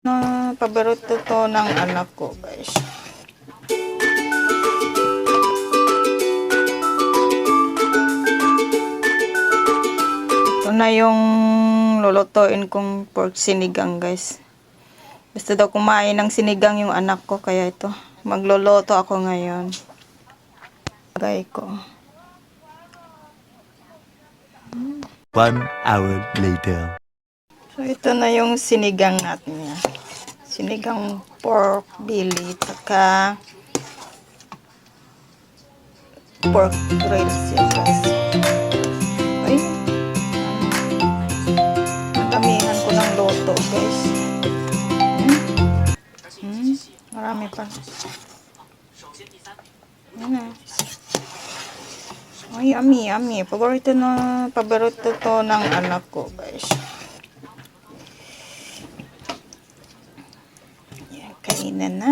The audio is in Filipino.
Na paborito to ng anak ko, guys. Ito na yung lulutuin kong pork sinigang, guys. Gusto daw kumain ng sinigang yung anak ko, kaya ito. Magluluto ako ngayon. Lagay ko. 1 hour later. So, ito na yung sinigang natin niya. Sinigang pork belly, tsaka pork ribs yan, guys. Ay, damihan ko ng loto, guys. Marami pa. Yan na. Ay, yummy. Paborito to ng anak ko, guys. Yan, kainan na.